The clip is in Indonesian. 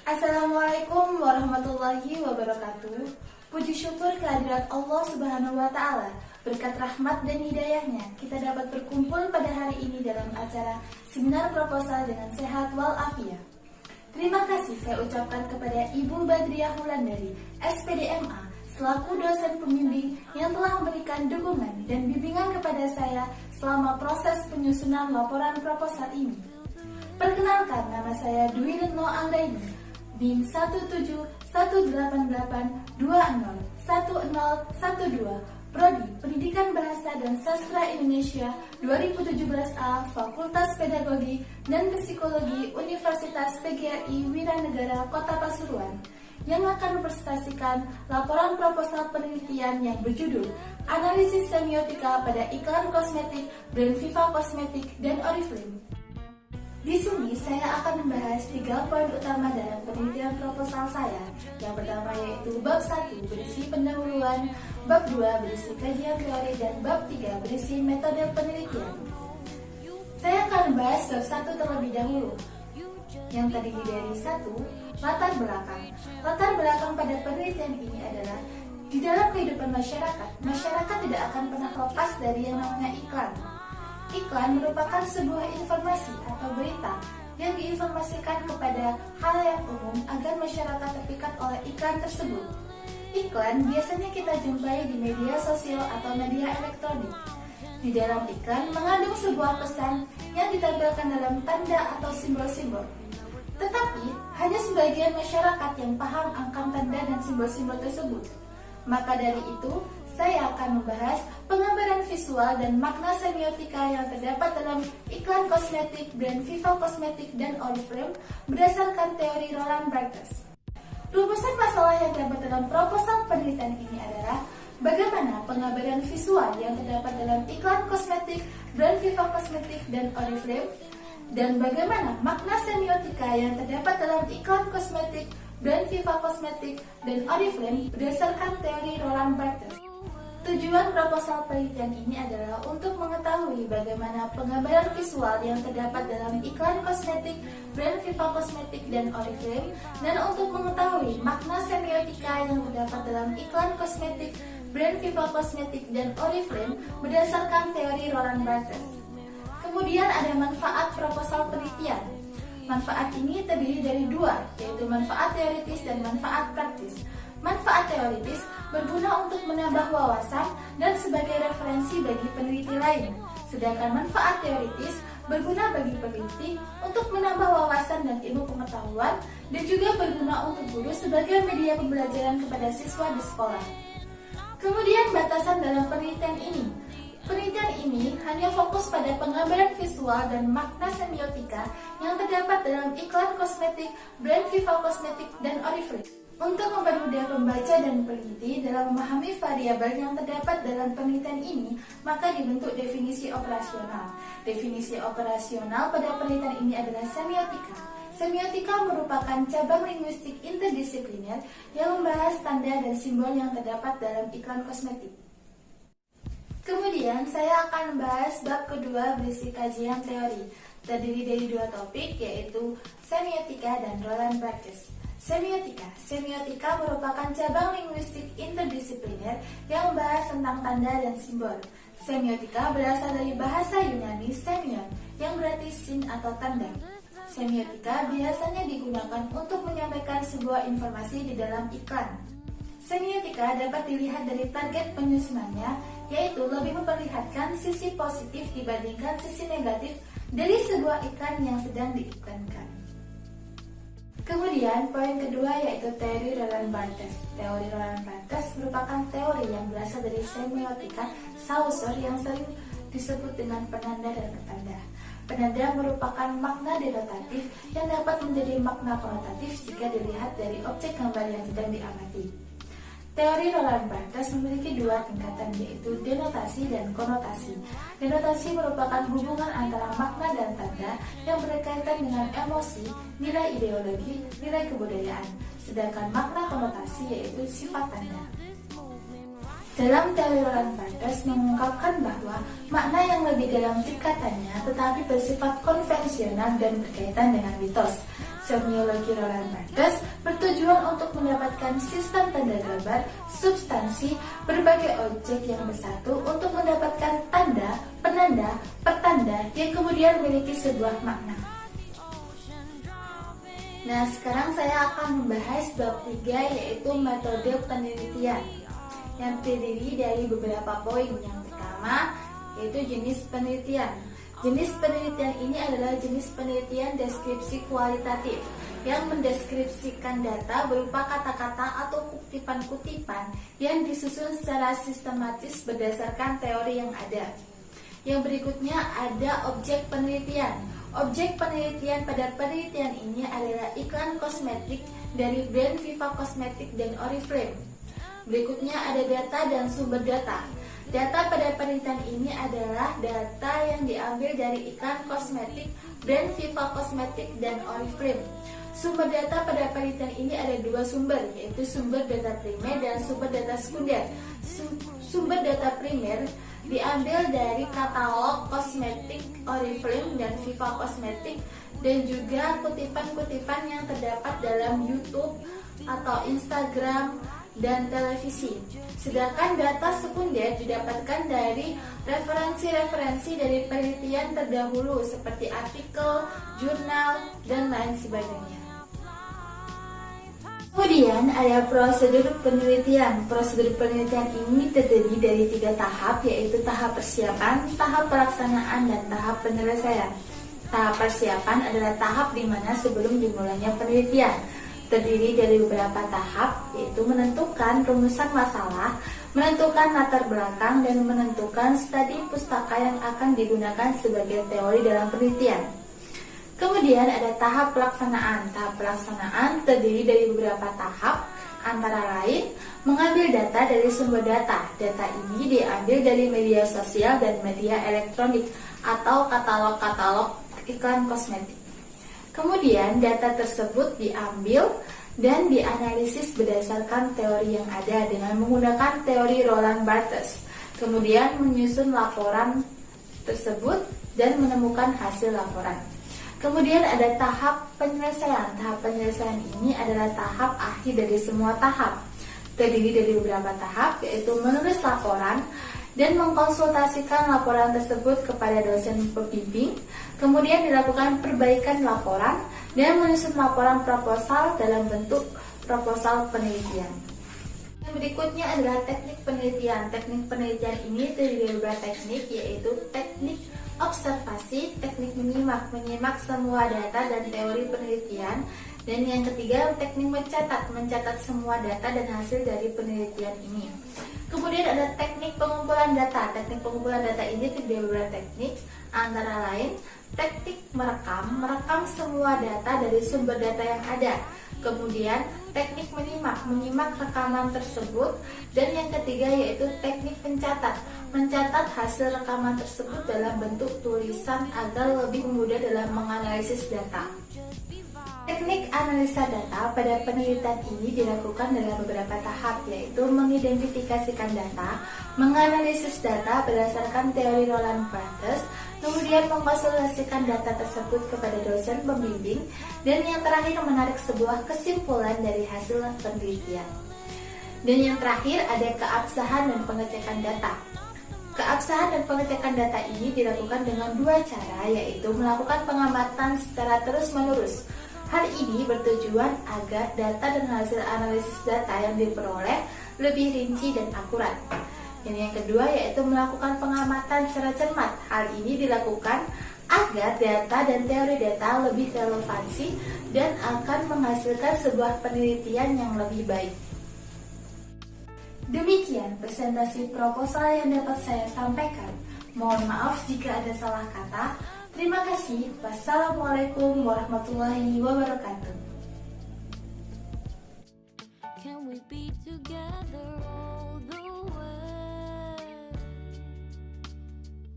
Assalamualaikum warahmatullahi wabarakatuh. Puji syukur kehadirat Allah Subhanahu wa Ta'ala. Berkat rahmat dan hidayahnya, kita dapat berkumpul pada hari ini dalam acara seminar proposal dengan sehat walafiat. Terima kasih saya ucapkan kepada Ibu Badriah Wulandari, SPDMA, selaku dosen pembimbing yang telah memberikan dukungan dan bimbingan kepada saya selama proses penyusunan laporan proposal ini. Perkenalkan, nama saya Dwi Retno Anggraini, NIM 17188201012, Prodi Pendidikan Bahasa dan Sastra Indonesia 2017A, Fakultas Pedagogi dan Psikologi Universitas PGRI Wiranegara Kota Pasuruan, yang akan mempresentasikan laporan proposal penelitian yang berjudul Analisis Semiotika pada Iklan Kosmetik brand Viva Kosmetik dan Oriflame. Di sini saya akan membahas 3 poin utama dalam penelitian proposal saya. Yang pertama yaitu bab 1 berisi pendahuluan, bab 2 berisi kajian teori, dan bab 3 berisi metode penelitian. Saya akan membahas bab 1 terlebih dahulu, yang terdiri dari 1. Latar belakang. Latar belakang pada penelitian ini adalah di dalam kehidupan masyarakat tidak akan pernah lepas dari yang namanya iklan. Iklan merupakan sebuah informasi atau berita yang diinformasikan kepada halayak umum agar masyarakat terpikat oleh iklan tersebut. Iklan biasanya kita jumpai di media sosial atau media elektronik. Di dalam iklan mengandung sebuah pesan yang ditampilkan dalam tanda atau simbol-simbol. Tetapi hanya sebagian masyarakat yang paham akan tanda dan simbol-simbol tersebut. Maka dari itu, saya akan membahas penggambaran visual dan makna semiotika yang terdapat dalam iklan kosmetik brand Viva Kosmetik dan Oriflame berdasarkan teori Roland Barthes. Rumusan masalah yang terdapat dalam proposal penelitian ini adalah bagaimana penggambaran visual yang terdapat dalam iklan kosmetik brand Viva Kosmetik dan Oriflame, dan bagaimana makna semiotika yang terdapat dalam iklan kosmetik brand Viva Kosmetik dan Oriflame berdasarkan teori Roland Barthes. Tujuan proposal penelitian ini adalah untuk mengetahui bagaimana penggambaran visual yang terdapat dalam iklan kosmetik brand Viva Kosmetik dan Oriflame, dan untuk mengetahui makna semiotika yang terdapat dalam iklan kosmetik brand Viva Kosmetik dan Oriflame berdasarkan teori Roland Barthes. Kemudian ada manfaat proposal penelitian. Manfaat ini terdiri dari 2, yaitu manfaat teoritis dan manfaat praktis. Manfaat teoritis berguna untuk menambah wawasan dan sebagai referensi bagi peneliti lain. Sedangkan manfaat teoritis berguna bagi peneliti untuk menambah wawasan dan ilmu pengetahuan, dan juga berguna untuk guru sebagai media pembelajaran kepada siswa di sekolah. Kemudian batasan dalam penelitian ini. Penelitian ini hanya fokus pada penggambaran visual dan makna semiotika yang terdapat dalam iklan kosmetik brand Viva Kosmetik dan Oriflame. Untuk mempermudah pembaca dan peneliti dalam memahami variabel yang terdapat dalam penelitian ini, maka dibentuk definisi operasional. Definisi operasional pada penelitian ini adalah semiotika. Semiotika merupakan cabang linguistik interdisipliner yang membahas tanda dan simbol yang terdapat dalam iklan kosmetik. Kemudian saya akan membahas bab kedua berisi kajian teori, terdiri dari 2 topik, yaitu semiotika dan Roland Barthes. Semiotika merupakan cabang linguistik interdisipliner yang membahas tentang tanda dan simbol. Semiotika berasal dari bahasa Yunani semion, yang berarti sin atau tanda. Semiotika biasanya digunakan untuk menyampaikan sebuah informasi di dalam iklan. Semiotika dapat dilihat dari target penyusunannya, yaitu lebih memperlihatkan sisi positif dibandingkan sisi negatif dari sebuah iklan yang sedang diiklankan. Kemudian poin kedua yaitu teori Roland Barthes. Teori Roland Barthes merupakan teori yang berasal dari semiotika Saussure yang sering disebut dengan penanda dan pertanda. Penanda merupakan makna denotatif yang dapat menjadi makna konotatif jika dilihat dari objek gambar yang sedang diamati. Teori Roland Barthes memiliki 2 tingkatan, yaitu denotasi dan konotasi. Denotasi merupakan hubungan antara makna dan tanda yang berkaitan dengan emosi, nilai ideologi, nilai kebudayaan. Sedangkan makna konotasi yaitu sifat tanda. Dalam teori Roland Barthes mengungkapkan bahwa makna yang lebih dalam tingkatannya tetapi bersifat konvensional dan berkaitan dengan mitos. Semiologi Roland Barthes bertujuan untuk mendapatkan sistem tanda gambar, substansi, berbagai objek yang bersatu untuk mendapatkan tanda, penanda, pertanda yang kemudian memiliki sebuah makna. Nah, sekarang saya akan membahas bab 3 yaitu metode penelitian yang terdiri dari beberapa poin. Yang pertama yaitu jenis penelitian. Jenis penelitian ini adalah jenis penelitian deskripsi kualitatif yang mendeskripsikan data berupa kata-kata atau kutipan-kutipan yang disusun secara sistematis berdasarkan teori yang ada. Yang berikutnya ada objek penelitian. Objek penelitian pada penelitian ini adalah iklan kosmetik dari brand Viva Cosmetic dan Oriflame. Berikutnya ada data dan sumber data. Data pada penelitian ini adalah data yang diambil dari iklan kosmetik brand Viva Cosmetic dan Oriflame. Sumber data pada penelitian ini ada dua sumber, yaitu sumber data primer dan sumber data sekunder. Sumber data primer diambil dari katalog kosmetik Oriflame dan Viva Cosmetic dan juga kutipan-kutipan yang terdapat dalam YouTube atau Instagram dan televisi. Sedangkan data sekunder didapatkan dari referensi-referensi dari penelitian terdahulu seperti artikel, jurnal, dan lain sebagainya. Kemudian ada prosedur penelitian. Prosedur penelitian ini terdiri dari 3 tahap, yaitu tahap persiapan, tahap pelaksanaan, dan tahap penyelesaian. Tahap persiapan adalah tahap di mana sebelum dimulainya penelitian. Terdiri dari beberapa tahap, yaitu menentukan rumusan masalah, menentukan latar belakang, dan menentukan studi pustaka yang akan digunakan sebagai teori dalam penelitian. Kemudian ada tahap pelaksanaan. Tahap pelaksanaan terdiri dari beberapa tahap, antara lain mengambil data dari sumber data. Data ini diambil dari media sosial dan media elektronik atau katalog-katalog iklan kosmetik. Kemudian data tersebut diambil dan dianalisis berdasarkan teori yang ada dengan menggunakan teori Roland Barthes. Kemudian menyusun laporan tersebut dan menemukan hasil laporan. Kemudian ada tahap penyelesaian. Tahap penyelesaian ini adalah tahap akhir dari semua tahap. Terdiri dari beberapa tahap, yaitu menulis laporan dan mengkonsultasikan laporan tersebut kepada dosen pembimbing. Kemudian dilakukan perbaikan laporan dan menyusun laporan proposal dalam bentuk proposal penelitian. Yang berikutnya adalah teknik penelitian. Teknik penelitian ini terdiri dari beberapa teknik, yaitu teknik observasi, teknik menyimak semua data dan teori penelitian, dan yang ketiga teknik mencatat semua data dan hasil dari penelitian ini. Kemudian ada teknik pengumpulan data. Teknik pengumpulan data ini terdiri dari beberapa teknik, antara lain teknik merekam semua data dari sumber data yang ada. Kemudian teknik menyimak rekaman tersebut, dan yang ketiga yaitu teknik mencatat hasil rekaman tersebut dalam bentuk tulisan agar lebih mudah dalam menganalisis data. Teknik analisa data pada penelitian ini dilakukan dalam beberapa tahap, yaitu mengidentifikasikan data, menganalisis data berdasarkan teori Roland Barthes, kemudian mengkonsultasikan data tersebut kepada dosen pembimbing, dan yang terakhir menarik sebuah kesimpulan dari hasil penelitian. Dan yang terakhir ada keabsahan dan pengecekan data. Keabsahan dan pengecekan data ini dilakukan dengan dua cara, yaitu melakukan pengamatan secara terus-menerus. Hal ini bertujuan agar data dan hasil analisis data yang diperoleh lebih rinci dan akurat. Dan yang kedua yaitu melakukan pengamatan secara cermat. Hal ini dilakukan agar data dan teori data lebih relevansi dan akan menghasilkan sebuah penelitian yang lebih baik. Demikian presentasi proposal yang dapat saya sampaikan. Mohon maaf jika ada salah kata. Terima kasih. Wassalamualaikum warahmatullahi wabarakatuh. Can we be together?